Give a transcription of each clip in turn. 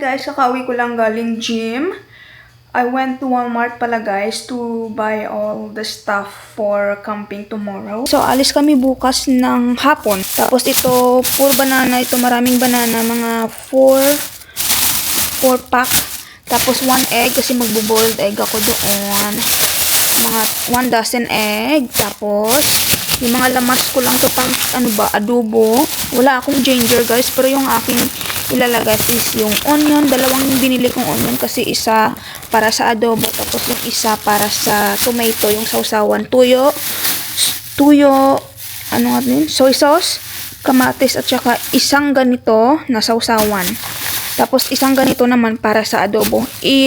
guys, kakauwi ko lang galing gym. I went to Walmart pala guys to buy all the stuff for camping tomorrow. So alis kami bukas ng hapon. Tapos ito, puro banana. Ito maraming banana. Mga 4 pack. Tapos 1 egg kasi magbo-boiled egg ako doon. Mga 1 dozen egg. Tapos yung mga lamas ko lang to pang adobo. Wala akong ginger guys, pero yung aking ilalagay is yung onion. Dalawang binili kong onion kasi isa para sa adobo, tapos yung isa para sa tomato, yung sausawan. Tuyo, ano nga yun? Soy sauce, kamatis, at saka isang ganito na sausawan. Tapos isang ganito naman para sa adobo.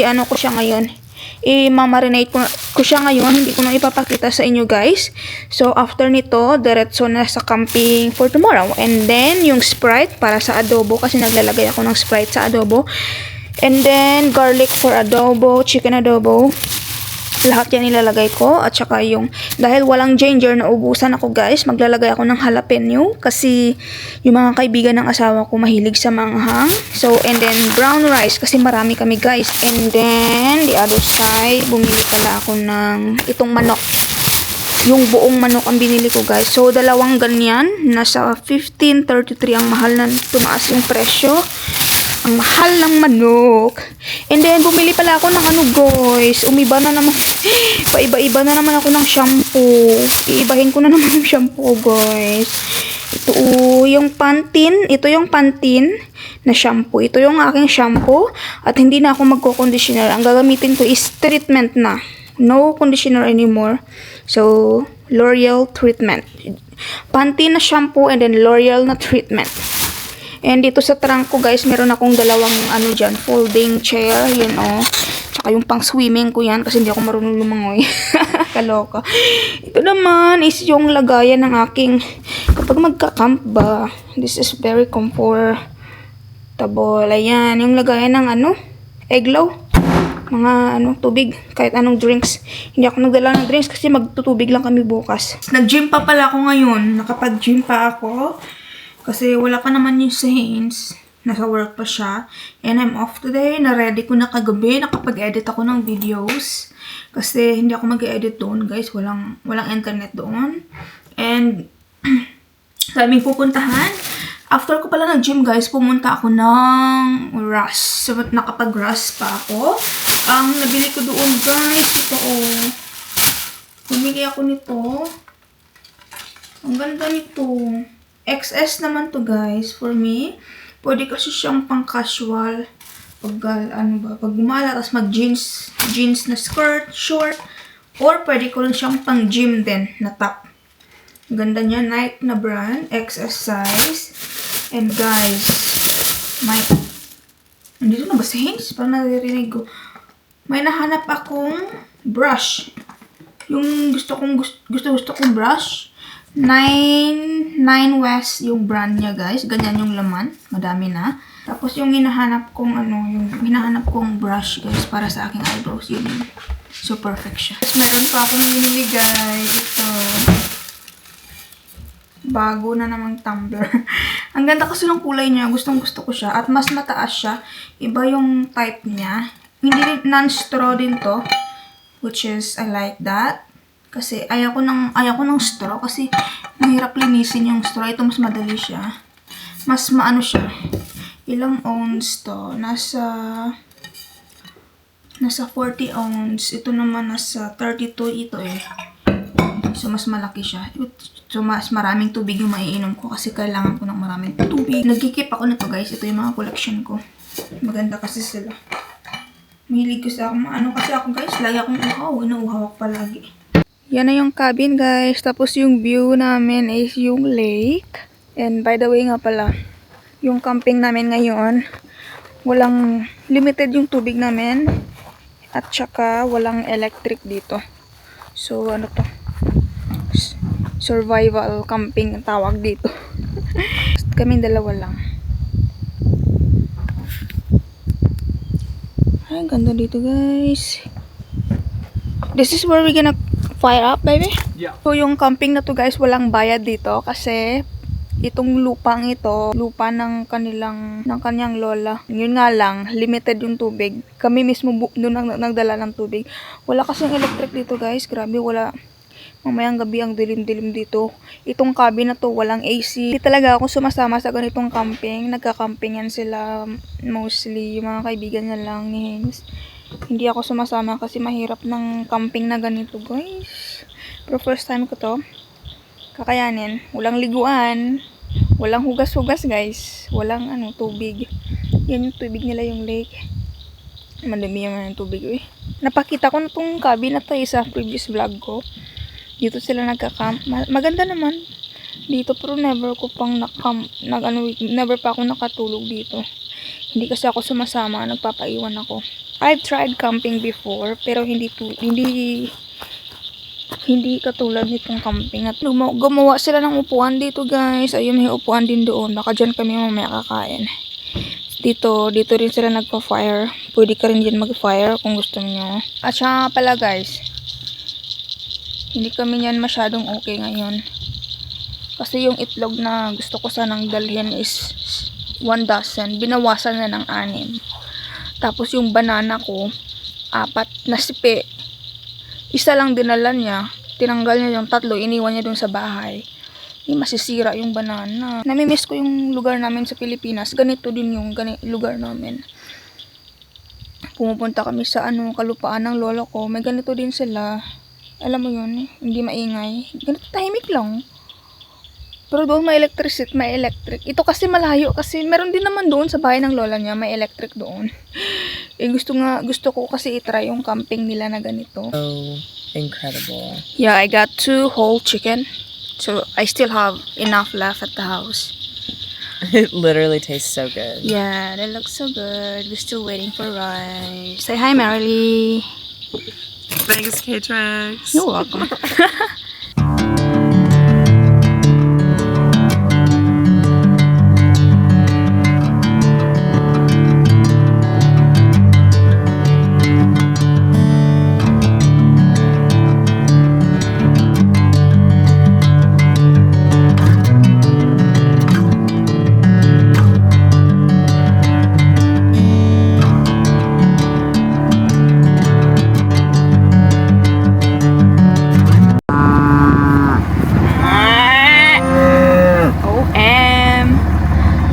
Ano ko siya ngayon? I-marinate ko siya ngayon. Hindi ko na ipapakita sa inyo guys. So after nito, diretso na sa camping for tomorrow. And then yung Sprite para sa adobo, kasi naglalagay ako ng Sprite sa adobo. And then garlic for adobo, chicken adobo. Lahat yan nilalagay ko. At saka yung, dahil walang ginger, naubusan ako guys, maglalagay ako ng jalapeno. Kasi yung mga kaibigan ng asawa ko mahilig sa manghang. So, and then brown rice, kasi marami kami guys. And then, the other side, bumili pala ako ng itong manok. Yung buong manok ang binili ko guys. So, dalawang ganyan. Nasa 15.33 ang mahal na tumaas yung presyo. Ang mahal ng manok. And then, bumili pala ako ng ano guys. Umiba na naman. Paiba-iba na naman ako ng shampoo. Iibahin ko na naman yung shampoo guys. Ito yung Pantene. Ito yung Pantene na shampoo. Ito yung aking shampoo. At hindi na ako magko-conditioner. Ang gagamitin ko is treatment na. No conditioner anymore. So, L'Oreal treatment. Pantene na shampoo and then L'Oreal na treatment. And dito sa trunk ko guys, meron akong dalawang ano dyan, folding chair, yun Tsaka yung pang swimming ko yan kasi hindi ako marunong lumangoy. Kaloka. Ito naman is yung lagayan ng aking, kapag magka-camp ba, this is very comfortable. Ayan, yung lagayan ng eglaw. Mga tubig, kahit anong drinks. Hindi ako nagdala ng drinks kasi magtutubig lang kami bukas. Nag-gym pa pala ako ngayon. Nakapag-gym pa ako. Kasi wala pa naman yung sa Haynes. Nasa work pa siya. And I'm off today. Na-ready ko na kagabi. Nakapag-edit ako ng videos. Kasi hindi ako mag-edit doon, guys. Walang internet doon. And sabing pupuntahan. After ko pala nag-gym, guys, pumunta ako ng Rush. So, nakapag-Rush pa ako. Ang nabili ko doon, guys, ito Bumili ako nito. Ang ganda nito. XS naman to guys, for me. Pwede kasi siyang pang casual. Pag gumala, tapos mag-jeans na skirt, short. Or pwede ko rin siyang pang gym din na top. Ganda niya, Nike na brand, XS size. And guys, andito na ba si Haynes? Parang naririnig ko. May nahanap akong brush. Yung gusto kong brush. 9 West yung brand niya guys. Ganyan yung laman. Madami na. Tapos yung hinahanap kong brush guys para sa aking eyebrows. Yun. So perfect siya. Tapos meron pa akong binili guys. Ito. Bago na namang tumbler. Ang ganda kasi ng kulay niya. Gustong gusto ko siya. At mas mataas siya. Iba yung type niya. Hindi non-straw din to. Which is, I like that. Kasi ayaw ko ng straw kasi mahirap linisin yung straw. Ito mas madali siya. Mas maano siya. Ilang ounce to? Nasa 40 ounce. Ito naman nasa 32 ito So mas malaki siya. So mas maraming tubig yung maiinom ko kasi kailangan ko ng maraming tubig. Nagkikip ako nito guys. Ito yung mga collection ko. Maganda kasi sila. Mahilig ko sa kasi ako guys. Lagi akong inuuhaw ako palagi. Yan na yung cabin guys. Tapos yung view namin is yung lake. And by the way nga pala, yung camping namin ngayon, walang limited yung tubig namin. At saka walang electric dito. So ano to? Survival camping ang tawag dito. Kami dalawa lang. Ay, ganda dito guys. This is where we're gonna fire up, baby? Yeah. So, yung camping na to guys, walang bayad dito kasi Itong lupang ito, lupa ng kanyang lola. Yun nga lang, limited yung tubig. Kami mismo doon nagdala ng tubig. Wala kasing electric dito guys, grabe wala. Mamayang gabi ang dilim-dilim dito. Itong cabin na to, walang AC. Hindi talaga ako sumasama sa ganitong camping. Nagka-camping yan sila mostly. Yung mga kaibigan niya lang ni Haynes. Hindi ako sumasama kasi mahirap ng camping na ganito guys. Pero first time ko to. Kakayanin. Walang liguan. Walang hugas-hugas guys. Walang tubig. Yan yung tubig nila yung lake. Madami yung tubig eh. Napakita ko na tong cabin na to sa previous vlog ko. Dito sila nagka-camp. Maganda naman dito pero never pa ako nakatulog dito. Hindi kasi ako sumasama, nagpapaiwan ako. I've tried camping before pero hindi katulad nitong camping. At gumawa sila ng upuan dito guys. Ayun, may upuan din doon. Baka dyan kami mamaya kakain. Dito rin sila nagpa-fire. Pwede ka rin dyan mag-fire kung gusto niyo. At saka pala guys, hindi kami yan masyadong okay ngayon. Kasi yung itlog na gusto ko sanang dalhin is 1 dozen. Binawasan na ng 6. Tapos yung banana ko, 4 na sipi. Isa lang dinala niya. Tinanggal niya yung 3. Iniwan niya dun sa bahay. Masisira yung banana. Namimiss ko yung lugar namin sa Pilipinas. Ganito din yung lugar namin. Pumupunta kami sa kalupaan ng lolo ko. May ganito din sila. Alam mo yun, hindi maingay. Ganito tahimik lang. Pero doon may electric. Ito kasi malayo kasi meron din naman doon sa bahay ng lola niya, may electric doon. Gusto ko kasi itry yung camping nila na ganito. So incredible. Yeah, I got 2 whole chicken. So I still have enough left at the house. It literally tastes so good. Yeah, they look so good. We're still waiting for rice. Say hi, Marilee. Thanks, K-Trax. You're welcome.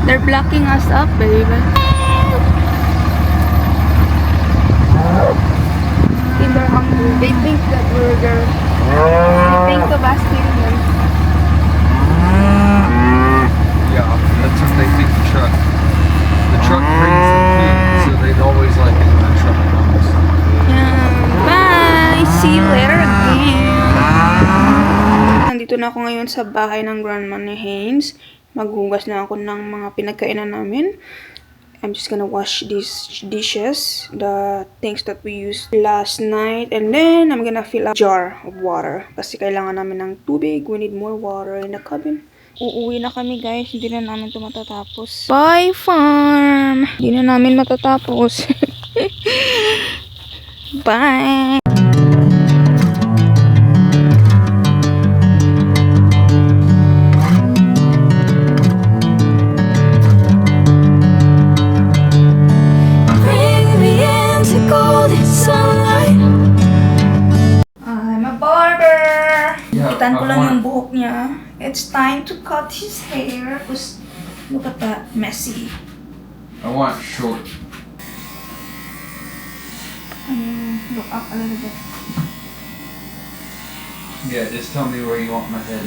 They're blocking us up, baby. They're hungry. They think that we're there. They think of us killing them. Yeah, that's what they think the truck. The truck brings them food, so they'd always like it when the truck comes. Bye! See you later again. Nandito na ako ngayon sa bahay ng grandma ni Haynes. Maghugas na ako ng mga pinagkainan namin. I'm just gonna wash these dishes, the things that we used last night, and then I'm gonna fill a jar of water kasi kailangan namin ng tubig. We need more water in the cabin. Uuwi na kami guys, hindi na namin ito matatapos. Bye farm! Hindi na namin matatapos. Bye! Kitan ko lang yung buhok niya. It's time to cut his hair. Look at that, messy. I want short. Look up a little bit. Yeah, just tell me where you want my head.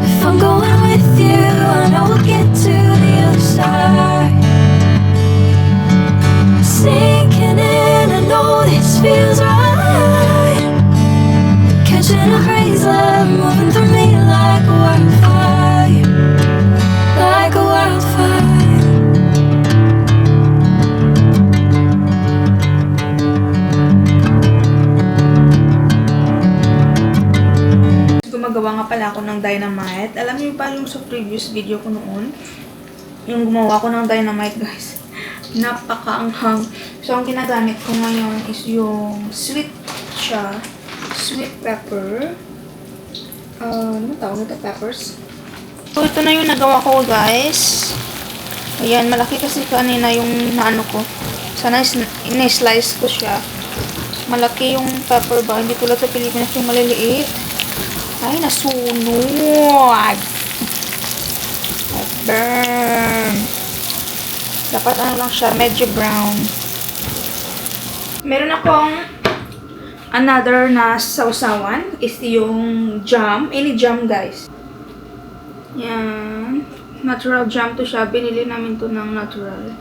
If I'm going with you, I know we'll get to the other side. Sinking in, I know this feels right. Catching a crazy love, moving through me like a wildfire. Like a wildfire. Gumagawa nga pala ako ng dynamite. Alam niyo pa yung sa previous video ko noon, yung gumawa ko ng dynamite guys. Napakaanghang. So ang ginagamit ko ngayon is yung sweet pepper. Ano tawag nito? Peppers. So, ito na yung nagawa ko, guys. Ayan, malaki kasi kanina yung naano ko. Sana in-slice ko siya. Malaki yung pepper ba? Hindi tulad sa Pilipinas yung maliliit. Ay, nasunog! Burn! Dapat ano lang siya, medyo brown. Meron akong another na sausawan. Is yung jam. Any jam, guys. Yan. Natural jam to siya. Binili namin to ng natural.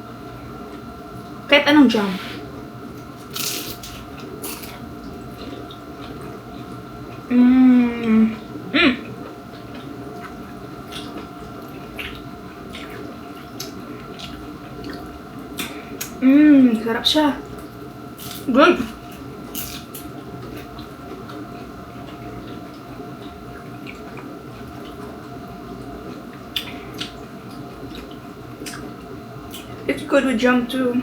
Kahit anong jam. Sarap siya. Good. It's good with jam too.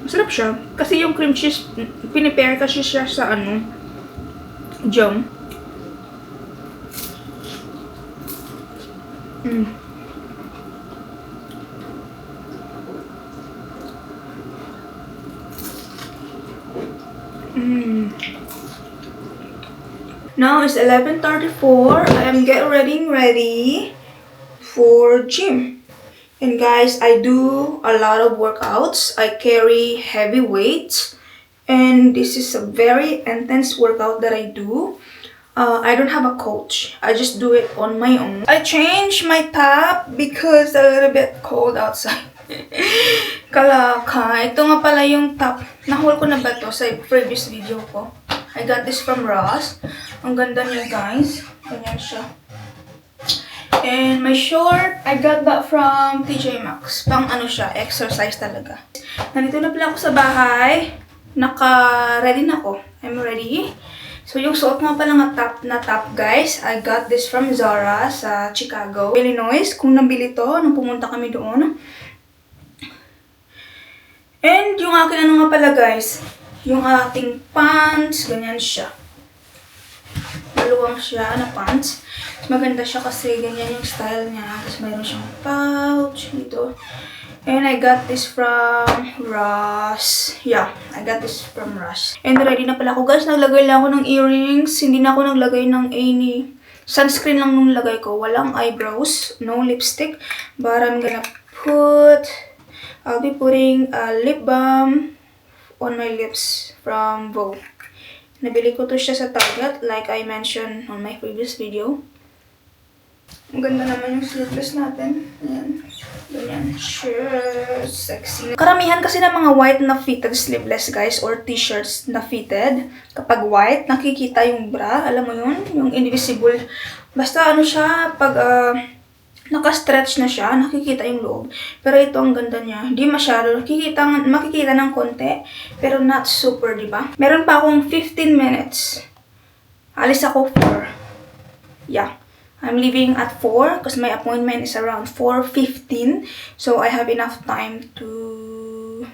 Masarap siya. Kasi yung cream cheese, pinipair kasi siya sa ano, jam. Now it's 11:34. I am getting ready for gym. And guys, I do a lot of workouts. I carry heavy weights. And this is a very intense workout that I do. I don't have a coach. I just do it on my own. I changed my top because a little bit cold outside. Kalaka. Ito nga pala yung top. Nahul ko na ba to sa previous video ko? I got this from Ross. Ang ganda niya, guys. Ganyan siya. And my short, I got that from TJ Maxx. Pang ano siya, exercise talaga. Nandito na pala ako sa bahay. Naka-ready na ako. I'm ready. So, yung suot nga pala na top, guys. I got this from Zara sa Chicago, Illinois. Kung nabili to, nung pumunta kami doon. And yung aking ano nga pala, guys. Yung ating pants. Ganyan siya. Maluwang siya na pants. Maganda siya kasi ganyan yung style niya. Tapos mayroon siyang pouch dito. And I got this from Ross. Yeah, I got this from Ross. And ready na pala ako, guys. Naglagay lang ako ng earrings. Hindi na ako naglagay ng any sunscreen lang nung lagay ko. Walang eyebrows. No lipstick. But I'm gonna I'll be putting a lip balm on my lips from Vogue. Nabili ko to siya sa Target, like I mentioned on my previous video. Ang ganda naman yung sleeveless natin. Ayan. Ganyan. Sure. Sexy. Karamihan kasi ng mga white na fitted sleeveless, guys, or t-shirts na fitted. Kapag white, nakikita yung bra. Alam mo yun? Yung invisible. Basta ano siya, pag naka-stretch na siya, nakikita yung loob. Pero ito, ang ganda niya. Hindi masyado. Makikita ng konti. Pero not super, di ba? Meron pa akong 15 minutes. Alis ako 4. Yeah. I'm leaving at 4 because my appointment is around 4:15. So I have enough time to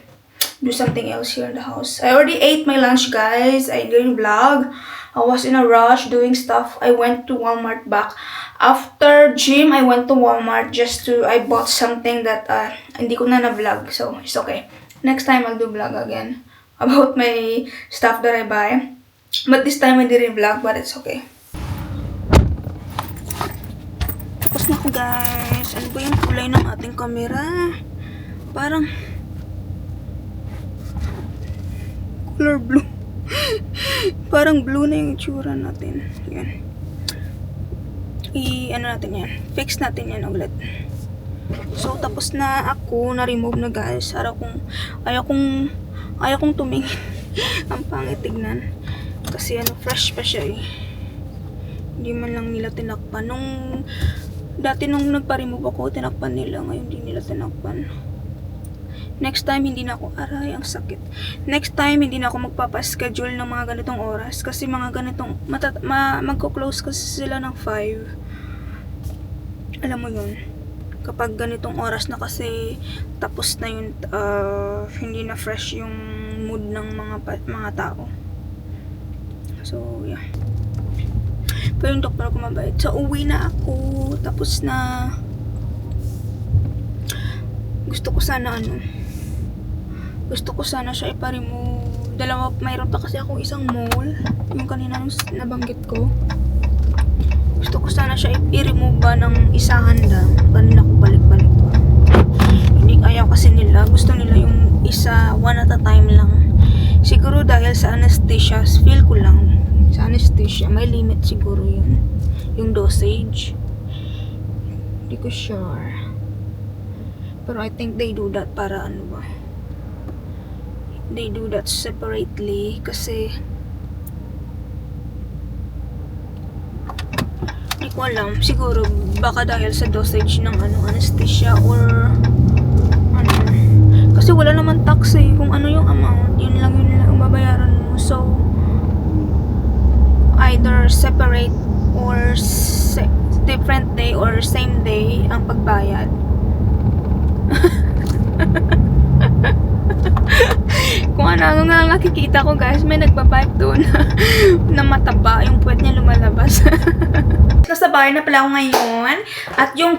do something else here in the house. I already ate my lunch, guys. I didn't vlog. I was in a rush doing stuff. I went to Walmart back. After gym, I went to Walmart I bought something that hindi ko na vlog. So it's okay. Next time I'll do vlog again about my stuff that I buy. But this time I didn't vlog, but it's okay. Tapos na ako, guys. Ano ba yung kulay ng ating camera? Parang color blue. Parang blue na yung itsura natin. Yan. Ano natin yan. Fix natin yan ulit. So, tapos na ako. Na-remove na, guys. Ayaw kong tumingin. Ang pangit tignan. Kasi fresh pa siya eh. Hindi man lang nila tinakpan. Dati nung nagpa-remove ako, tinakpan nila. Ngayon hindi nila tinakpan. Next time, hindi na ako, aray, ang sakit. Next time, hindi na ako magpapaschedule ng mga ganitong oras. Kasi mga ganitong, magko-close kasi sila ng 5. Alam mo yun. Kapag ganitong oras na kasi, tapos na yun, hindi na fresh yung mood ng mga tao. So, yeah. Pero yung doktor ko mabait. So, uwi na ako. Tapos na... Gusto ko sana siya ipa-remove. Mayroon pa kasi akong isang mole. Yung kanina nung nabanggit ko. Gusto ko sana siya i-remove ba ng isahan lang. Kanina ko balik-balik pa. Hindi ayaw kasi nila. Gusto nila yung isa, one at a time lang. Siguro dahil sa anesthesia, feel ko lang. Sa anesthesia, may limit siguro yun. Yung dosage. Hindi ko sure. Pero I think they do that para ano ba. They do that separately kasi hindi ko alam. Siguro baka dahil sa dosage ng anesthesia or ano. Kasi wala naman tax eh. Kung ano yung amount, yun lang yung babayaran mo. So either separate or different day or same day ang pagbayad. Kung ano nga nakikita ko guys, may nagbabayad doon na mataba yung puwet niya lumalabas. Nasa bahay na pala ako ngayon at yung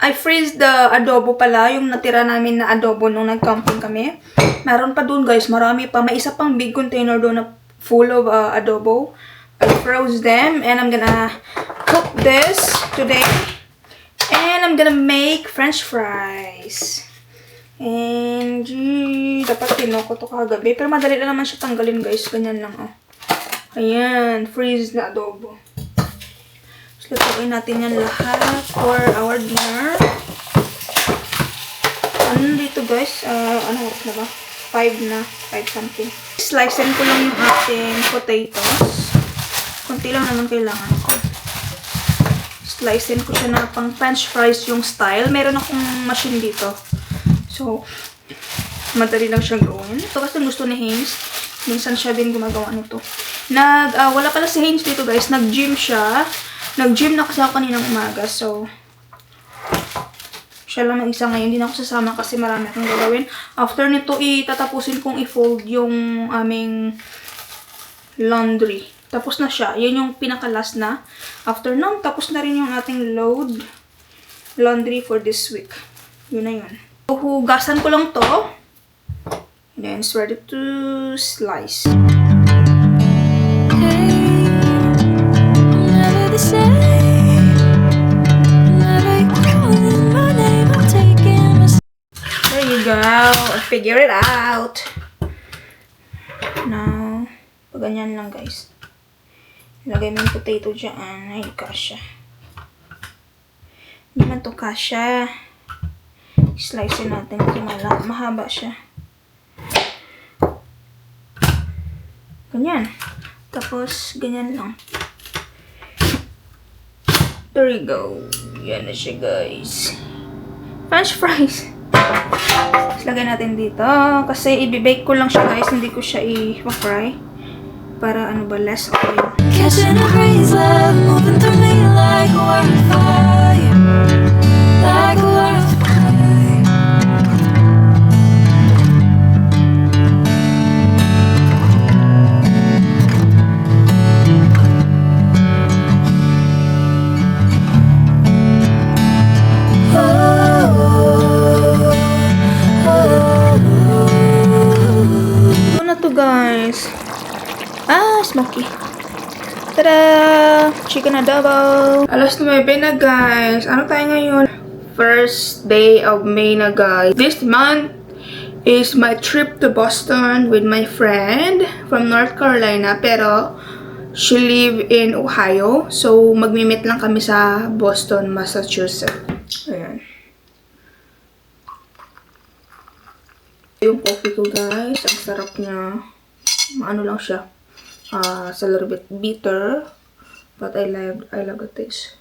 I freeze the adobo pala, yung natira namin na adobo nung nag-camping kami. Meron pa doon guys, marami pa. May isa pang big container doon na full of adobo. I froze them and I'm gonna cook this today and I'm gonna make french fries. And dapat tinoko to kagabi. Pero madali lang naman siya tanggalin guys. Ganyan lang oh. Ayan. Freeze na adobo. So, lutuin natin yan lahat for our dinner. Ano dito guys? Ano oras na ba? 5 na. 5 something. Slicein ko lang yung ating potatoes. Kunti lang naman kailangan ko. Slicein ko siya na pang french fries yung style. Meron akong machine dito. So, madali lang siya gawin. Ito kasi gusto ni Haynes. Minsan siya din gumagawa nito. Wala pala si Haynes dito guys. Nag-gym siya. Nag-gym na kasi ako kaninang umaga. So, siya lang ng isa ngayon. Hindi na ako sasama kasi marami akong gagawin. After nito, itatapusin kong i-fold yung aming laundry. Tapos na siya. Yan yung pinaka-last na. After nun, tapos na rin yung ating laundry for this week. Yun na yun. Hugasan ko lang to. And then it's ready to slice. Never the same. Never calling my name. I'm taking my. There you go. Figure it out. Now, ganyan lang guys. Ilagay mo yung potato dyan. Ay, kasha. Hindi man to kasha. Slice natin kasi mahaba siya. Ganyan. Tapos, ganyan lang. There you go. Yan na siya, guys. French fries. Tapos, lagay natin dito. Kasi, i-bake ko lang siya, guys. Hindi ko siya i-fry. Para, less oil. Catching a breeze, love moving through me like a wildfire. Like a wildfire. Guys. Smoky. Tada! Chicken adobo. Alas 9 na guys. Ano tayo ngayon? First day of May na guys. This month is my trip to Boston with my friend from North Carolina. Pero, she live in Ohio. So, magmi-meet lang kami sa Boston, Massachusetts. Ayan. Yung coffee ko guys. Ang sarap niya. Ano lang siya. It's a little bit bitter, but I love the taste.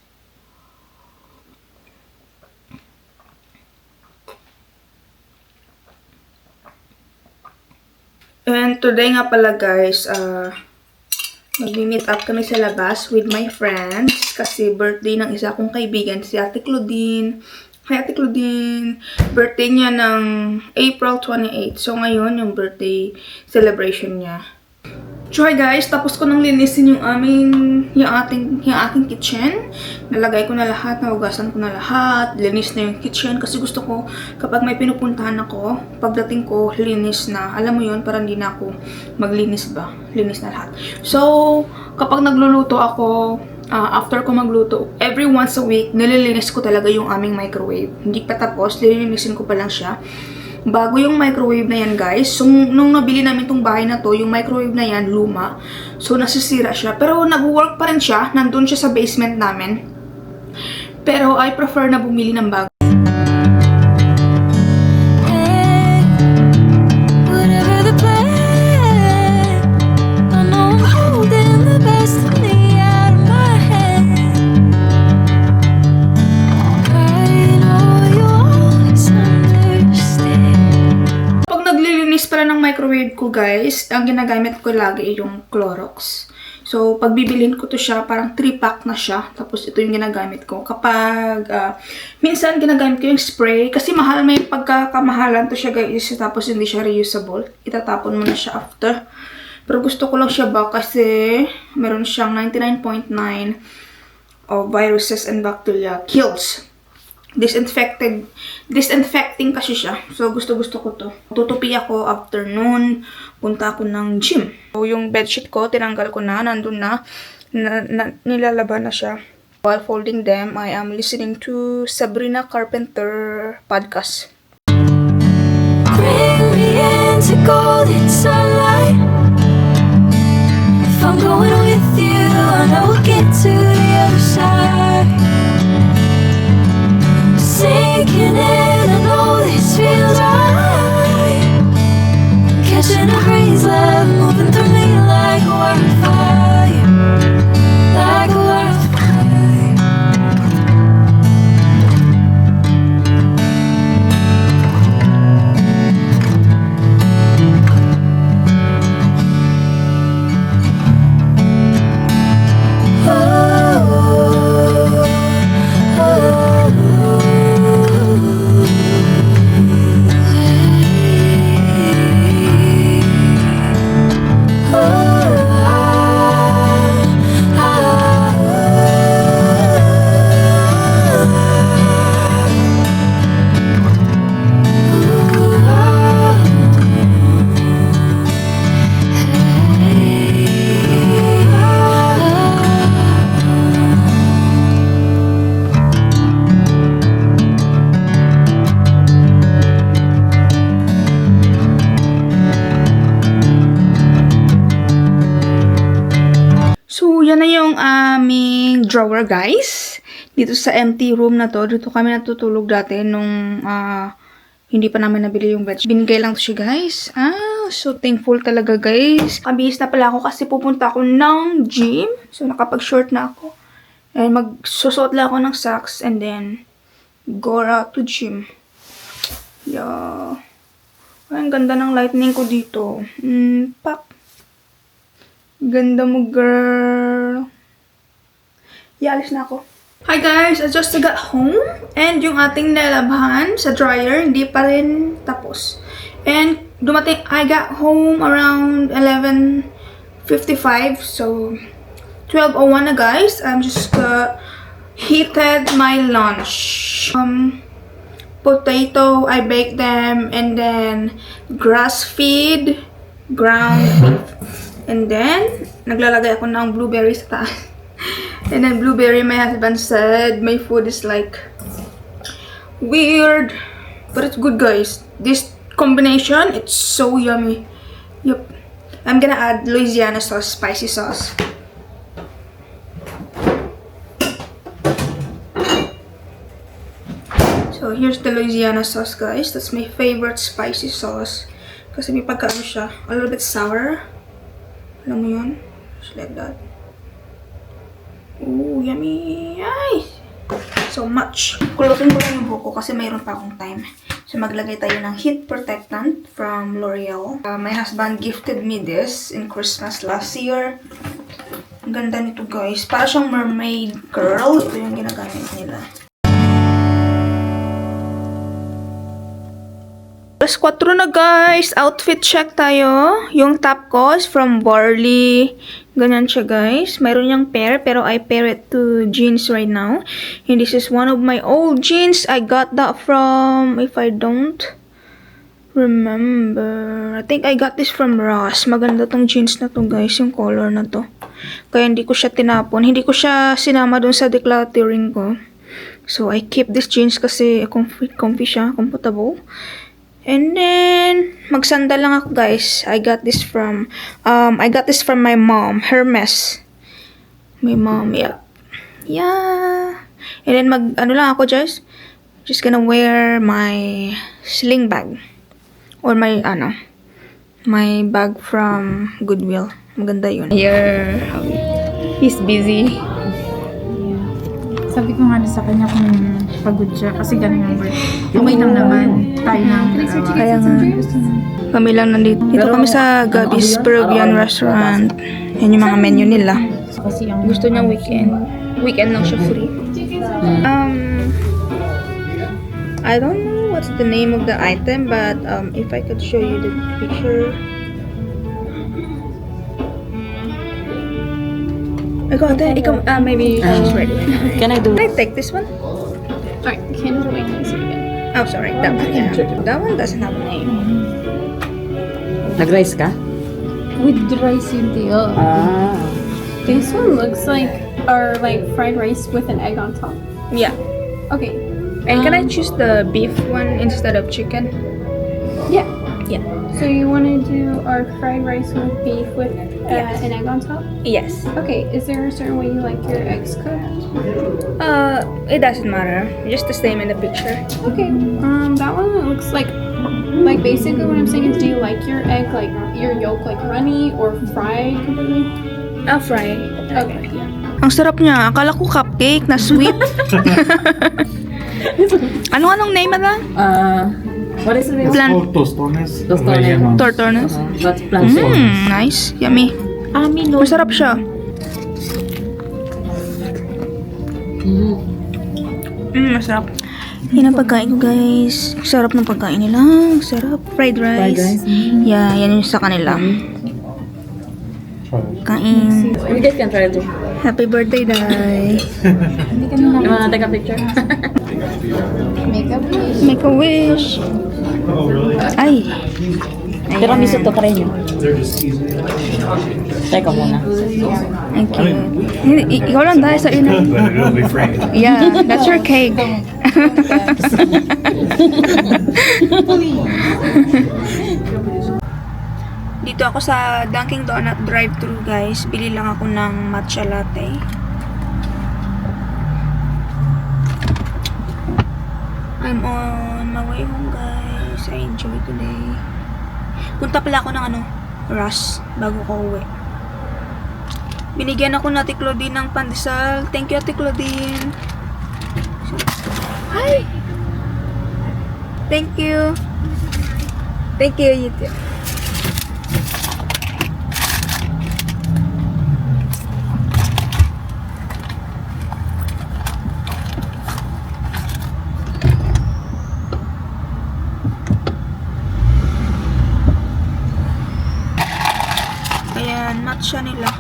And today nga pala guys, mag-meet up kami sa labas with my friends kasi birthday ng isa kong kaibigan, si Ate Claudine. Hi Ate Claudine! Birthday niya ng April 28. So ngayon yung birthday celebration niya. So hi guys, tapos ko nang linisin yung ating kitchen. Nalagay ko na lahat, nahugasan ko na lahat, linis na yung kitchen kasi gusto ko kapag may pinupuntahan ako, pagdating ko, linis na. Alam mo yun, para hindi na ako maglinis ba? Linis na lahat. So, kapag nagluluto ako, after ko magluto, every once a week, nililinis ko talaga yung aming microwave. Hindi pa tapos, lilinisin ko pa lang siya. Bago yung microwave na yan, guys. So, nung nabili namin tong bahay na to, yung microwave na yan, luma. So, nasisira siya. Pero, nag-work pa rin siya. Nandun siya sa basement namin. Pero, I prefer na bumili ng bago. Hey, whatever the plan, I know I'm holding the best of me out of my hand. I know you always understand. Pag naglilinis pala ng microwave ko, guys, ang ginagamit ko lagi ay yung Clorox. So, pag bibilin ko to siya, parang 3-pack na siya. Tapos, ito yung ginagamit ko. Kapag, minsan, ginagamit ko yung spray. Kasi mahal, may pagkakamahalan to siya, guys. Tapos, hindi siya reusable. Itatapon mo na siya after. Pero gusto ko lang siya ba kasi meron siyang 99.9 of viruses and bacteria kills. Disinfecting kasi siya. So, gusto ko to. Tutupi ako after noon. Punta ako ng gym. So, yung bedsheet ko, tinanggal ko na. Nandun na. Nilalaban na siya. While folding them, I am listening to Sabrina Carpenter podcast. Bring me into golden sunlight. If I'm going with you, I know we'll get to the other side. Sinking in, I know this feels right. Catching a breeze, love moving through me like a wildfire, like a wildfire. So, yan na yung aming drawer, guys. Dito sa empty room na to. Dito kami natutulog dati nung hindi pa namin nabili yung bed. Binigay lang to siya, guys. So thankful talaga, guys. Kabihis na pala ako kasi pupunta ako ng gym. So, nakapag-short na ako. And magsusot lang ako ng socks and then go out to gym. Yeah. Ay, ang ganda ng lightning ko dito. Pak. Ganda mo, girl. Ialis na ako. Hi guys! I just got home. And yung ating nilabhan sa dryer, hindi pa rin tapos. And dumating, I got home around 11:55. So, 12:01 na, guys. I'm just heated my lunch. Potato, I baked them. And then, grass-feed, ground beef. And then, naglalagay ako ng blueberry sa taas. And then, blueberry, my husband said, my food is like, weird. But it's good, guys. This combination, it's so yummy. Yup. I'm gonna add Louisiana sauce, spicy sauce. So, here's the Louisiana sauce, guys. That's my favorite spicy sauce. Kasi may pagkaano siya, a little bit sour. Alam mo yun? Just like that. Ooh, yummy! Ay! So much. Kulutin ko lang yung buko kasi mayroon pa akong time. So maglagay tayo ng heat protectant from L'Oreal. My husband gifted me this in Christmas last year. Ang ganda nito, guys. Para siyang mermaid girl. Ito yung ginagamit nila. Alas 4 na guys. Outfit check tayo. Yung top ko is from Barley. Ganyan siya guys. Mayroon niyang pair pero I pair it to jeans right now. And this is one of my old jeans. I got that from, if I don't remember, I think I got this from Ross. Maganda tong jeans na to guys. Yung color na to. Kaya hindi ko siya tinapon. Hindi ko siya sinama dun sa decluttering ko. So I keep this jeans kasi comfy siya. Comfortable. And then, magsandal lang ako guys. I got this from my mom, Hermes. My mom, yeah. Yeah. And then ano lang ako just gonna wear my sling bag. Or my bag from Goodwill. Maganda yun. Here, he's busy. Sabi ko nga na sa kanya kung pagod siya kasi ganun yung work. Okay lang naman. Tayo na ang dalawa. Kaya nga, kami lang nandito. Dito kami sa Gabby's Peruvian Restaurant. Yan yung mga menu nila. Kasi ang Gusto niya weekend lang siya free. I don't know what's the name of the item, but if I could show you the picture. Maybe she's ready. Can I do Can I take this one? Alright, can you wait a second? Oh, sorry, that one. Yeah. That one doesn't have a name. Nag-rice ka? With the rice yung deal. Ah. This one looks like fried rice with an egg on top. Yeah. Okay. And can I choose the beef one instead of chicken? Yeah. Yeah. So you want to do our fried rice with beef with an egg on top? Yes. Okay. Is there a certain way you like your eggs cooked? It doesn't matter. Just the same in the picture. Okay. That one looks like basically what I'm saying is, do you like your egg like your yolk like runny or fried completely? I'll fry. Okay. Ang sarap niya. Akala ko cupcake na sweet. Anong name na? What is the name? Plan. Tostones. Tostones. Tortones. That's plantain. Nice. Yummy. Masarap siya. Masarap. Yan ang pagkain ko, guys. Sarap ng pagkain nila. Sarap. Fried rice. Fried rice. Yeah, yan yung sa kanila. Kain. You guys can try it too. Happy birthday, Day. You wanna take a picture? Make a wish. Ay. Pero miso to try nyo. Teka muna. Thank you. Ikaw lang dahil sa ina. But it'll be free. Yeah, that's your cake. Dito ako sa Dunkin' Donut drive-thru guys. Bili lang ako ng matcha latte. I'm on my way home guys. I enjoy today. Punta pala ako ng Ross bago ko uwi. Binigyan ako na Ate Claudine ng pandesal. Thank you Ate Claudine. Hi! Thank you. Thank you, you too. Ayan, matcha nila.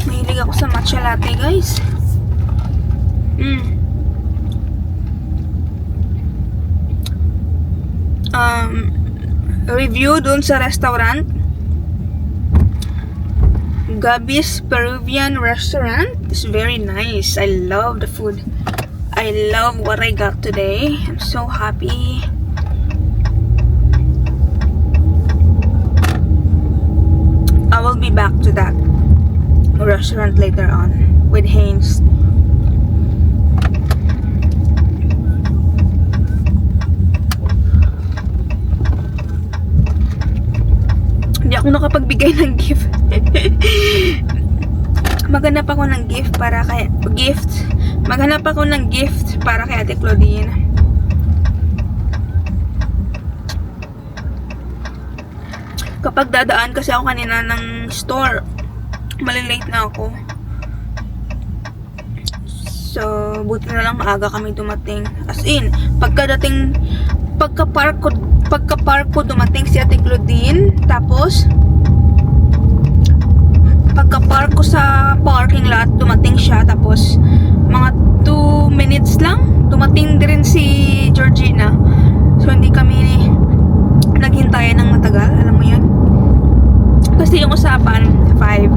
Mahilig ako sa matcha latte, guys. Review dun sa restaurant. Gabby's Peruvian Restaurant is very nice. I love the food. I love what I got today. I'm so happy. I will be back to that restaurant later on with Haynes. Hindi ako nakapagbigay ng gift. Maghanap ako ng gift Maghanap ako ng gift para kay Ate Claudine. Kapag dadaan kasi ako kanina ng store, malilate na ako. So, buti na lang maaga kami dumating. As in, pagka-park ko dumating si Ate Claudine, tapos pagka-park ko sa parking lot, dumating siya, tapos mga 2 minutes lang, dumating din si Georgina. So, hindi kami naghintayan ng matagal, alam mo yun? Kasi yung usapan, 5.